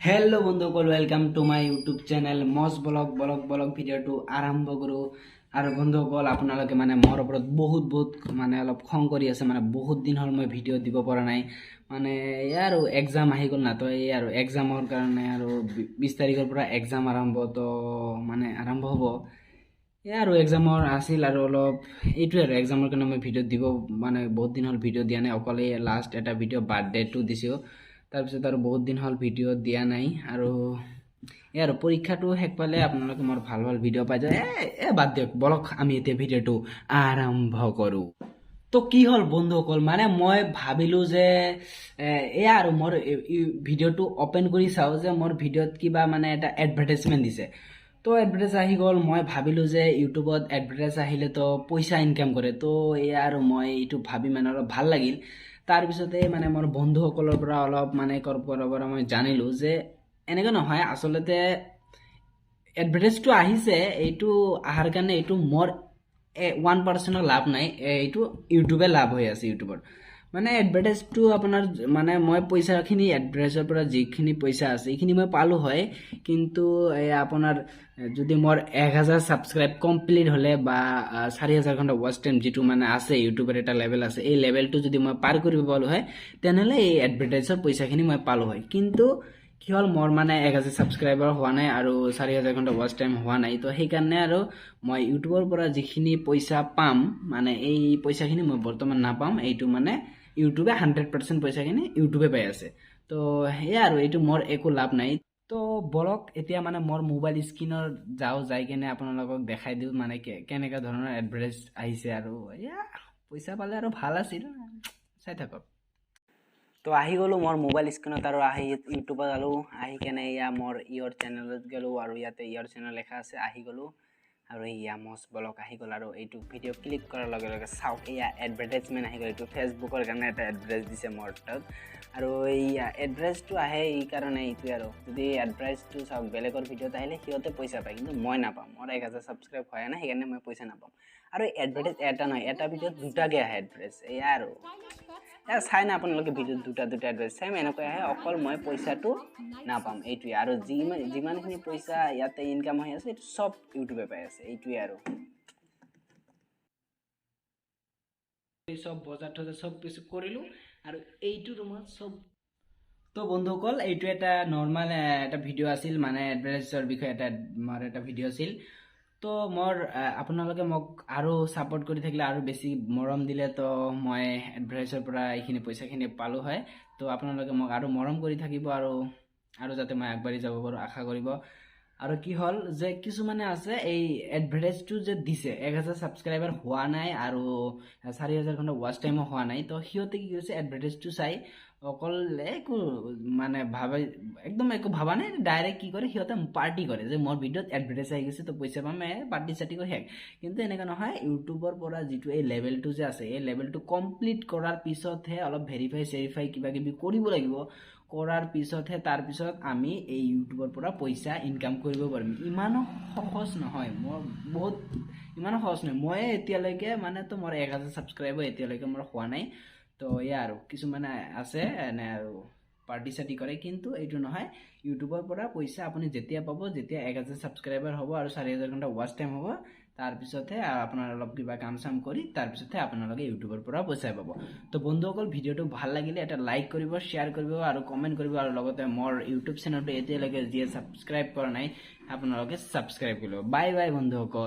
Hello' বন্ধুসকল, welcome to my YouTube channel মজ vlog ভিডিঅ'টো আৰম্ভ কৰোঁ। আৰু বন্ধুসকল, আপোনালোকে মোৰ ওপৰত বহুত অলপ খং কৰি আছে। বহুত দিন হ'ল মই ভিডিঅ' দিব পৰা নাই। এই আৰু এক্সাম আহি গ'ল না, তো এই আৰু এক্সামৰ কাৰণে আৰু 20 তাৰিখৰ পৰা এক্সাম আৰম্ভ, তো আৰম্ভ হ'ব। এই আৰু এক্সামৰ আছিল আৰু অলপ এইটোৱে আৰু এক্সামৰ কাৰণে মই ভিডিঅ' দিব বহুত দিন হ'ল ভিডিঅ' দিয়া নাই। অকলে লাষ্ট এটা ভিডিঅ' বাৰ্থডেটো দিছোঁ, তাৰপিছত আৰু বহুত দিন হ'ল ভিডিঅ' দিয়া নাই। আৰু এই আৰু পৰীক্ষাটো শেষ পালে আপোনালোকে মোৰ ভাল ভিডিঅ' পাই যায়। বাদ দিয়ক, বলক আমি এতিয়া ভিডিঅ'টো আৰম্ভ কৰোঁ। তো কি হ'ল বন্ধুসকল, মই ভাবিলোঁ যে এয়া আৰু মোৰ ভিডিঅ'টো অপেন কৰি চাওঁ যে মোৰ ভিডিঅ'ত কিবা এটা এডভাৰটাইজমেণ্ট দিছে। তো এডভাৰটাইজ আহি গ'ল। মই ভাবিলোঁ যে ইউটিউবত এডভাৰটাইজ আহিলেতো পইচা ইনকাম কৰে। তো এয়া আৰু মই এইটো ভাবি অলপ ভাল লাগিল। তাৰপিছতে মোৰ বন্ধুসকলৰ পৰা অলপ ক'ৰবাৰ পৰা মই জানিলোঁ যে এনেকৈ নহয়, আচলতে এডভাৰটাইজটো আহিছে, এইটো অহাৰ কাৰণে এইটো মোৰ 1% লাভ নাই, এইটো ইউটিউবে লাভ হৈ আছে। ইউটিউবৰ এডভাৰটাইজটো আপোনাৰ মই পইচাখিনি এডভাৰটাইজৰ পৰা যিখিনি পইচা আছে এইখিনি মই পালোঁ হয়, কিন্তু আপোনাৰ যদি মোৰ 1000 ছাবস্ক্ৰাইব কমপ্লিট হ'লে বা 4000 ঘণ্টা ৱাচ টাইম যিটো আছে, ইউটিউবৰ এটা লেভেল আছে, এই লেভেলটো যদি মই পাৰ কৰিব পালোঁ হয়, তেনেহ'লে এই এডভাৰটাইজৰ পইচাখিনি মই পালোঁ হয়। কিন্তু কি হ'ল, মোৰ 1000 ছাবস্ক্ৰাইবাৰ হোৱা নাই আৰু 4000 ঘণ্টা ৱাচ টাইম হোৱা নাই। তো সেইকাৰণে আৰু মই ইউটিউবৰ পৰা যিখিনি পইচা পাম, এই পইচাখিনি মই বৰ্তমান নাপাম। এইটো ইউটিউবে 100% পইচাখিনি ইউটিউবে পাই আছে। তো সেয়া আৰু এইটো মোৰ একো লাভ নাই। তো বলক এতিয়া মোৰ মোবাইল স্ক্ৰীনৰ যাই কেনে আপোনালোকক দেখাই দিওঁ কেনেকুৱা ধৰণৰ এডভাৰটাইজ আহিছে। আৰু এয়া পইচা পালে আৰু ভাল আছিল, চাই থাকক। তো আহি গ'লোঁ মোৰ মোবাইল স্ক্ৰীনত, আৰু আহি ইউটিউবত গ'লোঁ। আহি কেনে এয়া মোৰ ইয়ৰ চেনেলত গ'লোঁ, আৰু ইয়াতে ইয়ৰ চেনেল লেখা আছে, আহি গ'লোঁ। আৰু এয়া মজ ব্লগ আহি গ'ল। আৰু এইটো ভিডিঅ' ক্লিক কৰাৰ লগে লগে চাওক, এয়া এডভাৰটাইজমেণ্ট আহি গ'ল। এইটো ফেচবুকৰ কাৰণে এটা এডভাৰটাইজ দিছে মোৰ তাত। আৰু এইয়া এডভাৰটাইজটো আহে এই কাৰণে, এইটোৱে আৰু যদি এডভাৰটাইজটো চাওক, বেলেগৰ ভিডিঅ'ত আহিলে সিহঁতে পইচা পায়, কিন্তু মই নাপাম। মোৰ 1000 ছাবস্ক্ৰাইব হোৱা নাই, সেইকাৰণে মই পইচা নাপাম। আৰু এডভাৰটাইজ এটা নহয়, এটা ভিডিঅ'ত দুটাকৈ আহে এডভাৰটাইজ। এয়া আৰু চাই না আপোনালোকে ভিডিঅ'ত দুটা এডভাৰটাইজ চাই এনেকৈ আহে, অকল মই পইচাটো নাপাম, এইটোৱে। আৰু যিমানখিনি পইচা ইয়াতে ইনকাম হৈ আছে, এইটো চব ইউটিউবে পাই আছে, এইটোৱে। আৰু চব বজাৰ থজাৰ চব কিছু কৰিলোঁ, আৰু এইটো ৰুমত চব। তো বন্ধুসকল, এইটো এটা নৰ্মেল এটা ভিডিঅ' আছিল, এডভাৰটাইজৰ বিষয়ে এটা ভিডিঅ' আছিল। তো আপোনালোকে মোক আৰু ছাপোৰ্ট কৰি থাকিলে, আৰু বেছি মৰম দিলে, তো মই এডভাৰটাইজৰ পৰা এইখিনি পইচাখিনি পালোঁ হয়। তো আপোনালোকে মোক আৰু মৰম কৰি থাকিব, আৰু যাতে মই আগবাঢ়ি যাব পাৰোঁ আশা কৰিব। আৰু কি হ'ল যে কিছুমানে আছে, এই এডভাৰটাইজটো যে দিছে, 1000 ছাবস্ক্ৰাইবাৰ হোৱা নাই আৰু 4000 ঘণ্টা ৱাচ টাইমো হোৱা নাই। তো সিহঁতে কি কৰিছে, এডভাৰটাইজটো চাই অকল একো ভাবে, একদম একো ভাবা নাই, ডাইৰেক্ট কি কৰে, সিহঁতে পাৰ্টি কৰে যে মোৰ ভিডিঅ'ত এডভাৰটাইজ আহি গৈছে, তো পইচা পাম, পাৰ্টি চাৰ্টি কৰি শেষ। কিন্তু এনেকুৱা নহয়, ইউটিউবৰ পৰা যিটো এই লেভেলটো যে আছে, এই লেভেলটো কমপ্লিট কৰাৰ পিছতহে অলপ ভেৰিফাই কিবা কিবি কৰিব লাগিব। কৰাৰ পিছতহে তাৰপিছত আমি এই ইউটিউবৰ পৰা পইচা ইনকাম কৰিব পাৰিম। ইমানো সহজ নহয়, ইমানো সহজ নহয়। মই এতিয়ালৈকে তো মোৰ 1000 ছাবস্ক্ৰাইবাৰ এতিয়ালৈকে মোৰ হোৱা নাই। তো এয়া আৰু কিছুমানে আছে এনে আৰু পাৰ্টি চাৰ্টি কৰে, কিন্তু এইটো নহয়। ইউটিউবৰ পৰা পইচা আপুনি যেতিয়া পাব, যেতিয়া 1000 ছাবস্ক্ৰাইবাৰ হ'ব আৰু 4000 ঘণ্টা ৱাচ টাইম হ'ব, তাৰপিছতহে আপোনাৰ অলপ কিবা কাম চাম কৰি তাৰপিছতহে আপোনালোকে ইউটিউবৰ পৰা পইচা পাব। তো বন্ধুসকল, ভিডিঅ'টো ভাল লাগিলে এটা লাইক কৰিব, শ্বেয়াৰ কৰিব আৰু কমেণ্ট কৰিব। আৰু লগতে মোৰ ইউটিউব চেনেলটো এতিয়ালৈকে যিয়ে ছাবস্ক্ৰাইব কৰা নাই, আপোনালোকে ছাবস্ক্ৰাইব কৰিব। বাই বাই বন্ধুসকল।